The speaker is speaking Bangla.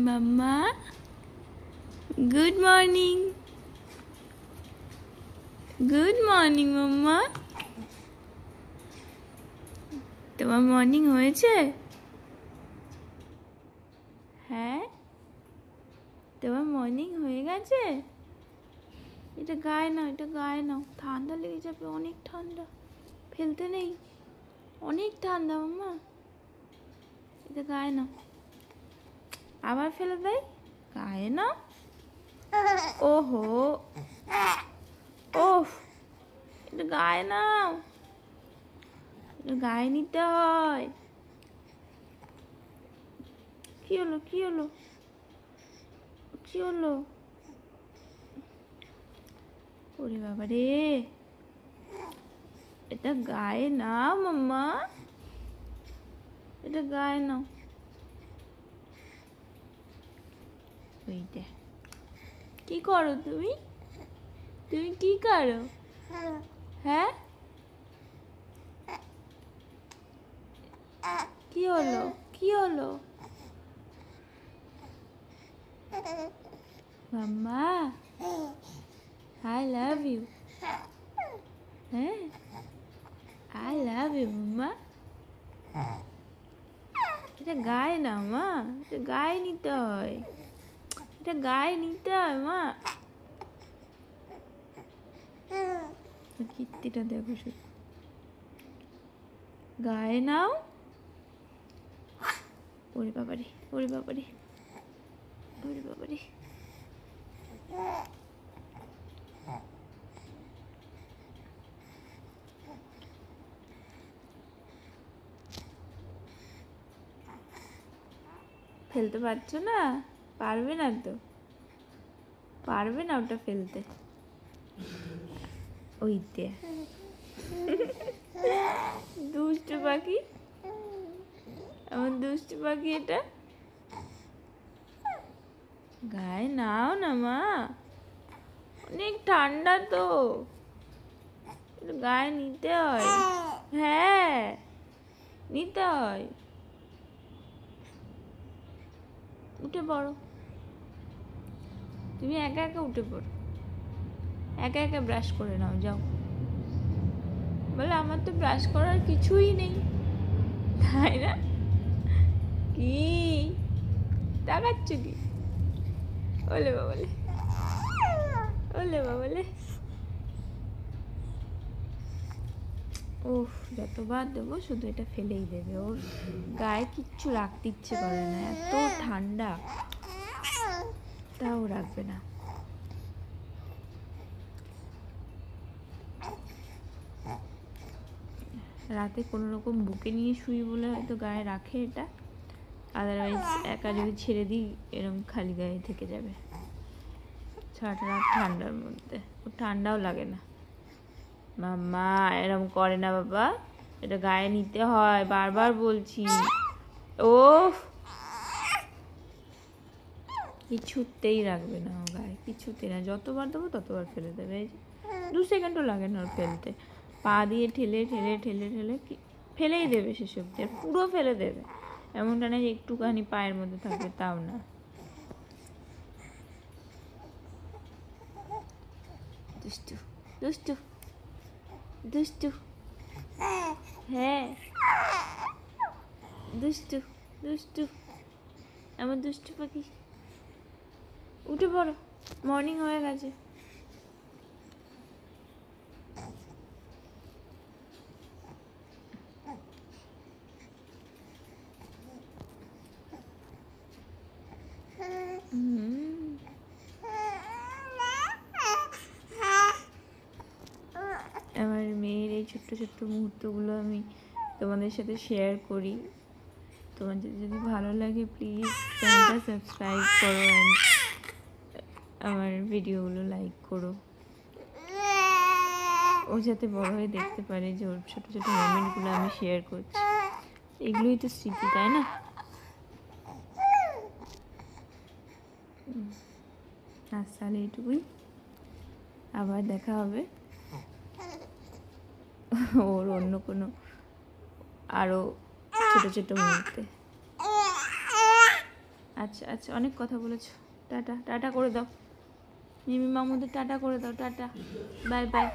মাম্মা গুড মর্নিং। গুড মর্নিং মাম্মা। তোমার মর্নিং হয়েছে? হ্যাঁ, তোমার মর্নিং হয়ে গেছে। এটা গায়ে নাও, এটা গায়ে নাও, ঠান্ডা লেগে যাবে, অনেক ঠান্ডা। ফেলতে নেই, অনেক ঠান্ডা মাম্মা। এটা গায়ে নাও, আবার ফেলে দেয়। গায়ে নাও। ওহো, ওহ, এটা গায়ে নাও, এটা গায়ে নিতে হয়। কি হলো, কি হলো, কি হলো? ওরে বাবা রে, এটা গায়ে নাও মাম্মা, এটা গায়ে নাও। ওইটা কি করো তুমি? তুমি কি করো? হ্যাঁ, কি হলো, কি হলো? মাম্মা I love you. হ্যাঁ, I love you মাম্মা। এটা গায়ে না মা, এটা গায়ে নিতে হয়, এটা গায়ে নিতে হয় মা। কীর্তিটা দেখো শুধু, গায়ে নাও। ওরে বাবারে, ওরে বাবারে, ওরে বাবারে। ফেলতে পারছো না? পারবে না তো, পারবে না ওটা ফেলতে। ওইতে দুষ্টু পাখি, আমার দুষ্টু পাখি। এটা গায়ে নাও না মা, অনেক ঠান্ডা তো, এটা গায়ে নিতে হয়। হ্যাঁ, নিতে হয়। উঠে পড়ো, তুমি একা একা উঠে পড়ো, একা একা ব্রাশ করে নাও, যাও। বলে আমার তো ব্রাশ করার কিছুই নেই, তাই না? কি তাকাচ্ছ কি? ওলে বাবলে, ওলে বাবলে। ওহ, যতবার দেবো শুধু এটা ফেলেই দেবে। ওর গায়ে কিচ্ছু রাখতে ইচ্ছে করে না, এত ঠান্ডা, তাও রাখবে না। রাতে কোনো রকম বুকে নিয়ে শুই বলে হয়তো গায়ে রাখে এটা, আদারওয়াইজ একা যদি ছেড়ে দিই এরকম খালি গায়ে থেকে যাবে সারাটা রাত ঠান্ডার মধ্যে। ওর ঠান্ডাও লাগে না। মাম্মা এরকম করে না বাবা, এটা গায়ে নিতে হয়, বারবার বলছি। ও কিছুতেই রাখবে না ও গায়ে, কিছুতেই না। যতবার দেবো ততবার ফেলে দেবে। এই 2 সেকেন্ডও লাগে না ওর ফেলতে, পা দিয়ে ঠেলে ঠেলে ঠেলে ঠেলে ফেলেই দেবে সেসব, পুরো ফেলে দেবে। এমনটা না যে একটুখানি পায়ের মধ্যে থাকবে, তাও না। দুষ্টু, দুষ্টু, দুষ্টু। হ্যাঁ, দুষ্টু, দুষ্টু, আমার দুষ্টু পাখি। উঠে পড়ো, মর্নিং হয়ে গেছে। আমার মেয়ের এই ছোট্ট ছোট্ট মুহূর্তগুলো আমি তোমাদের সাথে শেয়ার করি। তোমাদের যদি ভালো লাগে প্লিজ চ্যানেলটা সাবস্ক্রাইব করো অ্যান্ড আমার ভিডিওগুলো লাইক করো। ও যাতে বড় হয়ে দেখতে পারে যে ওর ছোটো ছোটো মোমেন্টগুলো আমি শেয়ার করছি, এগুলোই তো স্মৃতি, তাই না? আজ তাহলে এইটুকুই, আবার দেখা হবে ওর অন্য কোনো আরও ছোটো ছোটো মুহূর্তে। আচ্ছা। আচ্ছা আচ্ছা, অনেক কথা বলেছো। টাটা টাটা করে দাও, মিমি মামুদের টাটা করে দাও, টাটা, বাই বাই।